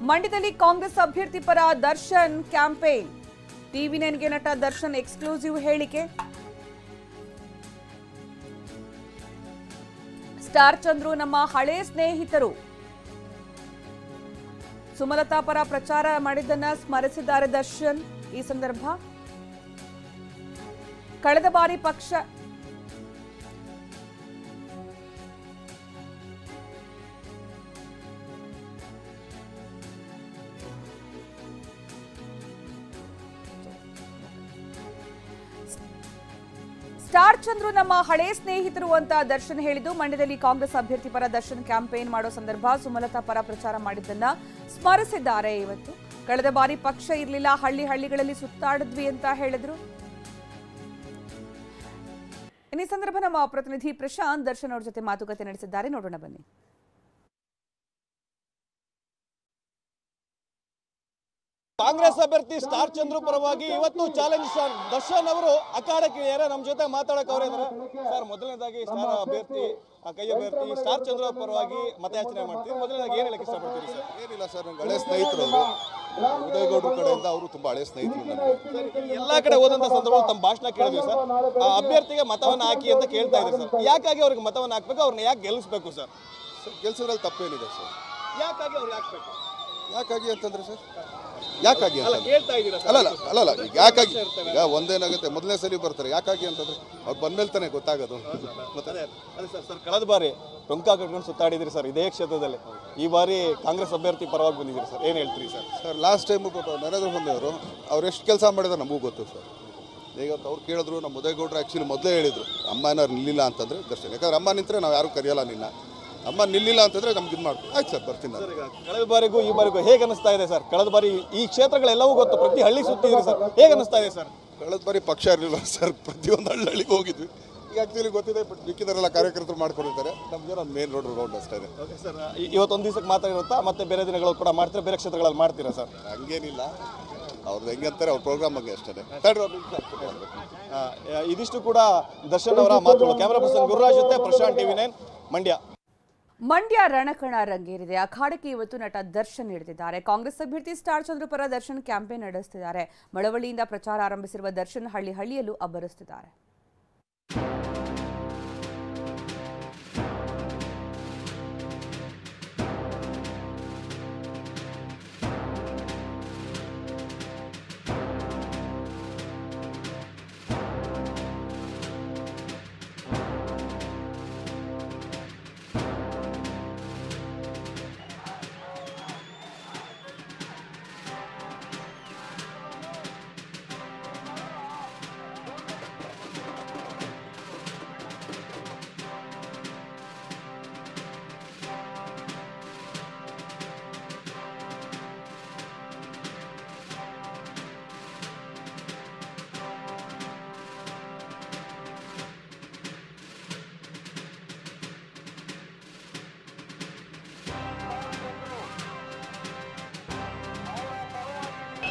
ಮಂಡ್ಯದಲ್ಲಿ ಕಾಂಗ್ರೆಸ್ ಅಭ್ಯರ್ಥಿ ಪರ ದರ್ಶನ್ ಕ್ಯಾಂಪೇನ್. ಟಿವಿ9ಗೆ ನಟ ದರ್ಶನ್ ಎಕ್ಸ್ಕ್ಲೂಸಿವ್ ಹೇಳಿಕೆ. ಸ್ಟಾರ್ ಚಂದ್ರು ನಮ್ಮ ಹಳೆ ಸ್ನೇಹಿತರು. ಸುಮಲತಾ ಪರ ಪ್ರಚಾರ ಮಾಡಿದ್ದನ್ನ ಸ್ಮರಿಸಿದ್ದಾರೆ ದರ್ಶನ್. ಈ ಸಂದರ್ಭ ಕಳೆದ ಬಾರಿ ಪಕ್ಷ ಸ್ಟಾರ್ ಚಂದ್ರು ನಮ್ಮ ಹಳೆ ಸ್ನೇಹಿತರು ಅಂತ ದರ್ಶನ್ ಹೇಳಿದ್ದು. ಮಂಡ್ಯದಲ್ಲಿ ಕಾಂಗ್ರೆಸ್ ಅಭ್ಯರ್ಥಿ ಪರ ದರ್ಶನ್ ಕ್ಯಾಂಪೇನ್ ಮಾಡೋ ಸಂದರ್ಭ ಸುಮಲತಾ ಪರ ಪ್ರಚಾರ ಮಾಡಿದ್ದನ್ನ ಸ್ಮರಿಸಿದ್ದಾರೆ. ಇವತ್ತು ಕಳೆದ ಬಾರಿ ಪಕ್ಷ ಇರಲಿಲ್ಲ, ಹಳ್ಳಿಗಳಲ್ಲಿ ಸುತ್ತಾಡಿದ್ವಿ ಅಂತ ಹೇಳಿದ್ರು. ಈ ಸಂದರ್ಭ ನಮ್ಮ ಪ್ರತಿನಿಧಿ ಪ್ರಶಾಂತ್ ದರ್ಶನ್ ಅವರ ಜೊತೆ ಮಾತುಕತೆ ನಡೆಸಿದ್ದಾರೆ. ನೋಡೋಣ ಬನ್ನಿ. ಕಾಂಗ್ರೆಸ್ ಅಭ್ಯರ್ಥಿ ಸ್ಟಾರ್ ಚಂದ್ರು ಪರವಾಗಿ ಇವತ್ತು ಚಾಲೆಂಜ್ ದರ್ಶನ್ ಅವರು ಅಖಾಡಕ್ಕೆ ನಮ್ಮ ಜೊತೆ ಮಾತಾಡಕ್ಕೆ ಅವರೇ ಇದ್ದಾರೆ. ಸರ್, ಮೊದಲನೇದಾಗಿ ಸ್ಟಾರ್ ಅಭ್ಯರ್ಥಿ ಕೈ ಅಭ್ಯರ್ಥಿ ಸ್ಟಾರ್ ಚಂದ್ರು ಪರವಾಗಿ ಮತಯಾಚನೆ ಮಾಡ್ತೀವಿ. ಮೊದಲನೇದಾಗಿ ಏನ್ ಹೇಳಕ್ಕೆ ಇಷ್ಟಪಡ್ತೀರಿ ಸರ್? ಏನಿಲ್ಲ ಸರ್, ನಂಗೆ ಹಳೆ ಸ್ನೇಹಿತರು ಅವರು, ಉದಯಗೌಡರ ಕಡೆಯಿಂದ ಅವರು ತುಂಬಾ ಹಳೆ ಸ್ನೇಹಿತರು. ಎಲ್ಲಾ ಕಡೆ ಹೋದಂತ ಸಂದರ್ಭದಲ್ಲಿ ತಮ್ಮ ಭಾಷಣ ಕೇಳಿದ್ವಿ ಸರ್. ಆ ಅಭ್ಯರ್ಥಿಗೆ ಮತವನ್ನ ಹಾಕಿ ಅಂತ ಕೇಳ್ತಾ ಇದ್ದಾರೆ ಸರ್. ಯಾಕಾಗಿ ಅವ್ರಿಗೆ ಮತವನ್ನ ಹಾಕ್ಬೇಕು, ಅವ್ರನ್ನ ಯಾಕೆ ಗೆಲ್ಲಿಸ್ಬೇಕು ಸರ್? ಗೆಲ್ಸೋದ್ರಲ್ಲಿ ತಪ್ಪೇನಿದೆ ಸರ್. ಯಾಕಾಗಿ ಅವ್ರಿಗೆ ಹಾಕ್ಬೇಕು? ಯಾಕಾಗಿ ಅಂತಂದ್ರೆ ಸರ್, ಯಾಕಾಗಿ ಅಂತ ಕೇಳ್ತಾ ಇದ್ದೀರಾ? ಅಲ್ಲಲ್ಲ, ಈಗ ಯಾಕಾಗಿ, ಈಗ ಒಂದೇನಾಗುತ್ತೆ, ಮೊದಲನೇ ಸಲ ಬರ್ತಾರೆ, ಯಾಕಾಗಿ ಅಂತಂದ್ರೆ ಅವ್ರು ಬಂದ್ಮೇಲೆ ತಾನೇ ಗೊತ್ತಾಗೋದು. ಮತ್ತೆ ಅದೇ ಸರ್, ಕಳೆದ ಬಾರಿ ಟೊಂಕ ಕಟ್ಕೊಂಡು ಸುತ್ತಾಡಿದ್ರಿ ಸರ್ ಇದೇ ಕ್ಷೇತ್ರದಲ್ಲಿ. ಈ ಬಾರಿ ಕಾಂಗ್ರೆಸ್ ಅಭ್ಯರ್ಥಿ ಪರವಾಗಿ ಬಂದಿದ್ದೀರಿ ಸರ್, ಏನ್ ಹೇಳ್ತೀರಿ sir? Sir, last time Narendra Modi ಅವರು ಅವ್ರು ಎಷ್ಟು ಕೆಲಸ ಮಾಡಿದ್ರೆ ನಮಗೂ ಗೊತ್ತು ಸರ್. ಈಗ ಅವ್ರು ಕೇಳಿದ್ರು, ನಮ್ಮ ಉದಯಗೌಡರು ಆ್ಯಕ್ಚುಲಿ ಮೊದಲೇ ಹೇಳಿದ್ರು ಅಮ್ಮನವ್ರು ನಿಲ್ಲಿಲ್ಲ ಅಂತಂದ್ರೆ ದರ್ಶನ್, ಯಾಕಂದ್ರೆ ಅಮ್ಮ ನಿಂತರೆ ನಾವು ಯಾರು ಕರೆಯಲ್ಲ ನಿನ್ನ, ಅಮ್ಮ ನಿಲ್ಲಿಲ್ಲ ಅಂತಂದ್ರೆ ನಮ್ಗೆ ಇದು ಮಾಡ್ತೀವಿ. ಆಯ್ತು ಸರ್, ಬರ್ತೀನಿ ನಾನು. ಕಳೆದ ಬಾರಿಗೂ ಈ ಬಾರಿಗೂ ಹೇಗೆ ಅನಿಸ್ತಾ ಇದೆ ಸರ್? ಕಳೆದ ಬಾರಿ ಈ ಕ್ಷೇತ್ರಗಳೆಲ್ಲವೂ ಗೊತ್ತು, ಪ್ರತಿ ಹಳ್ಳಿ ಸುತ್ತಿದ್ರಿ ಸರ್, ಹೇಗೆ ಅನಿಸ್ತಾ ಇದೆ ಸರ್? ಕಳೆದ ಬಾರಿ ಪಕ್ಷ ಇರಲಿಲ್ಲ ಸರ್, ಪ್ರತಿಯೊಂದು ಹಳ್ಳಿಗೆ ಹೋಗಿದ್ವಿ. ಈಗ ಆ್ಯಕ್ಚುಲಿ ಗೊತ್ತಿದೆ, ಬಟ್ ಮಿಕ್ಕಿದರೆಲ್ಲ ಕಾರ್ಯಕರ್ತರು ಮಾಡ್ಕೊಂಡಿರ್ತಾರೆ. ನಮ್ಗೆ ಒಂದು ಮೇನ್ ರೋಡ್ ಅಷ್ಟೇ ಇದೆ. ಓಕೆ ಸರ್, ಇವತ್ತೊಂದು ದಿವಸಕ್ಕೆ ಮಾತ್ರ ಇರುತ್ತಾ, ಮತ್ತೆ ಬೇರೆ ದಿನಗಳು ಕೂಡ ಮಾಡ್ತೀರಾ, ಬೇರೆ ಕ್ಷೇತ್ರಗಳಲ್ಲಿ ಮಾಡ್ತೀರಾ ಸರ್? ಹಂಗೇನಿಲ್ಲ, ಅವ್ರದ್ದು ಹೆಂಗಂತಾರೆ ಅವ್ರ ಪ್ರೋಗ್ರಾಮ್ ಬಗ್ಗೆ ಅಷ್ಟೇ. ಇದಿಷ್ಟು ಕೂಡ ದರ್ಶನ್ ಅವರ ಮಾತುಗಳು. ಕ್ಯಾಮರಾ ಪರ್ಸನ್ ಗುರುರಾಜ್ ಜೊತೆ ಪ್ರಶಾಂತ್, ಟಿವಿ9 ಮಂಡ್ಯ. ಮಂಡ್ಯ ರಣಕಣ ರಂಗೇರಿದೆ. ಅಖಾಡಕ್ಕೆ ಇವತ್ತು ನಟ ದರ್ಶನ್ ಇಳಿದಿದ್ದಾರೆ. ಕಾಂಗ್ರೆಸ್ ಅಭ್ಯರ್ಥಿ ಸ್ಟಾರ್ ಚಂದ್ರು ಪರ ದರ್ಶನ್ ಕ್ಯಾಂಪೇನ್ ನಡೆಸುತ್ತಿದ್ದಾರೆ. ಮಳವಳ್ಳಿಯಿಂದ ಪ್ರಚಾರ ಆರಂಭಿಸಿರುವ ದರ್ಶನ್ ಹಳ್ಳಿಯಲ್ಲೂ ಅಬ್ಬರಿಸುತ್ತಿದ್ದಾರೆ.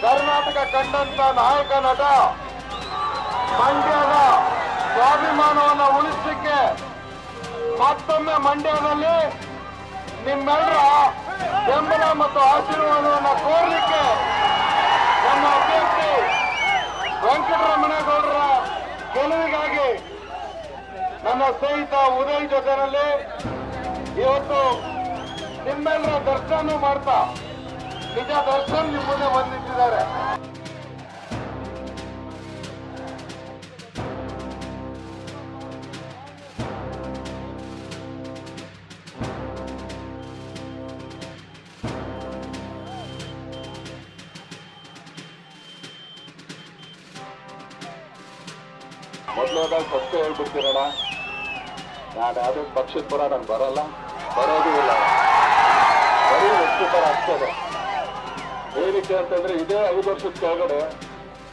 ಕರ್ನಾಟಕ ಕಂಡಂತ ನಾಯಕ ನಟ, ಮಂಡ್ಯದ ಸ್ವಾಭಿಮಾನವನ್ನು ಉಳಿಸಲಿಕ್ಕೆ ಮತ್ತೊಮ್ಮೆ ಮಂಡ್ಯದಲ್ಲಿ ನಿಮ್ಮೆಲ್ಲರ ಬೆಂಬಲ ಮತ್ತು ಆಶೀರ್ವಾದವನ್ನು ಕೋರಲಿಕ್ಕೆ ನಮ್ಮ ಅಭ್ಯರ್ಥಿ ವೆಂಕಟರಮಣೇಗೌಡರ ಗೆಲುವಿಗಾಗಿ ನನ್ನ ಸ್ನೇಹಿತ ಉದಯ್ ಜೊತೆಯಲ್ಲಿ ಇವತ್ತು ನಿಮ್ಮೆಲ್ಲರ ದರ್ಶನ ಮಾಡ್ತಾ ನಿಜ ದರ್ಶನ್ ನಿಮ್ಮ ಮುಂದೆ ಬಂದಿದ್ದಾರೆ. ಮೊದಲನೇದಾಗ ಫಸ್ಟ್ ಹೇಳ್ಬಿಡ್ತೀರಣ್ಣ, ನಾನು ಯಾವುದೇ ಪಕ್ಷದ ಪರ ನಾನು ಬರಲ್ಲ, ಬರೋದು ಇಲ್ಲ, ಬರೀ ವ್ಯಕ್ತಿ ಪರ ಆಗ್ತದೆ. ಏನಕ್ಕೆ ಅಂತಂದ್ರೆ ಇದೇ 5 ವರ್ಷದ ಕೆಳಗಡೆ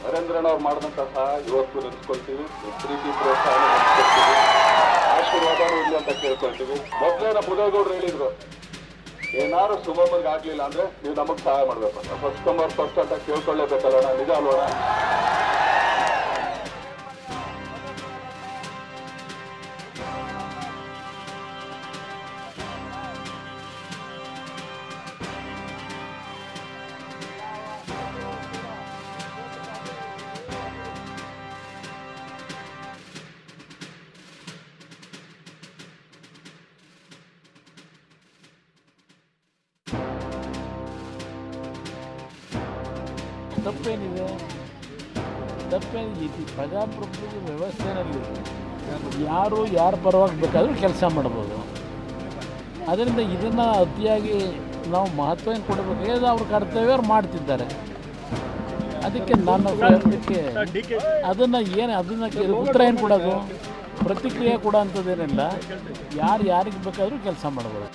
ನರೇಂದ್ರನವ್ರು ಮಾಡಿದಂತ ಸಹಾಯ ಇವತ್ತು ನೆನೆಸ್ಕೊಳ್ತೀವಿ, ಪ್ರೀತಿ ಪ್ರೋತ್ಸಾಹ ನೆನೆಸ್ಕೊಳ್ತೀವಿ, ಆಶೀರ್ವಾದನೂ ಇಲ್ಲ ಅಂತ ಕೇಳ್ಕೊಳ್ತೀವಿ. ಮೊದಲೇ ನಮ್ಮ ಉದಯಗೌಡರು ಹೇಳಿದ್ರು, ಏನಾದ್ರು ಸುಮಮ್ಮಗೆ ಆಗ್ಲಿಲ್ಲ ಅಂದ್ರೆ ನೀವು ನಮಗ್ ಸಹಾಯ ಮಾಡ್ಬೇಕು ಅಂತ. ಫಸ್ಟ್ ಕಮರ್ ಫಸ್ಟ್ ಅಂತ ಕೇಳ್ಕೊಳ್ಳೇಬೇಕಲ್ಲ, ನಿಜ ಅಲ್ವಣ? ತಪ್ಪೇನಿದೆ? ತಪ್ಪೇನಿದೆ? ಪ್ರಜಾಪ್ರಭುತ್ವ ವ್ಯವಸ್ಥೆಯಲ್ಲಿ ಯಾರು ಯಾರ ಪರವಾಗಿ ಬೇಕಾದರೂ ಕೆಲಸ ಮಾಡ್ಬೋದು. ಅದರಿಂದ ಇದನ್ನು ಅತಿಯಾಗಿ ನಾವು ಮಹತ್ವ ಏನು ಕೊಡಬೇಕು? ಅವ್ರ ಕರ್ತವ್ಯ ಅವ್ರು ಮಾಡ್ತಿದ್ದಾರೆ. ಅದಕ್ಕೆ ನಾನು ಅದನ್ನು ಉತ್ತರ ಏನು ಕೊಡೋದು? ಪ್ರತಿಕ್ರಿಯೆ ಕೊಡೋ ಅಂಥದ್ದೇನಿಲ್ಲ. ಯಾರಿಗೆ ಬೇಕಾದರೂ ಕೆಲಸ ಮಾಡ್ಬೋದು.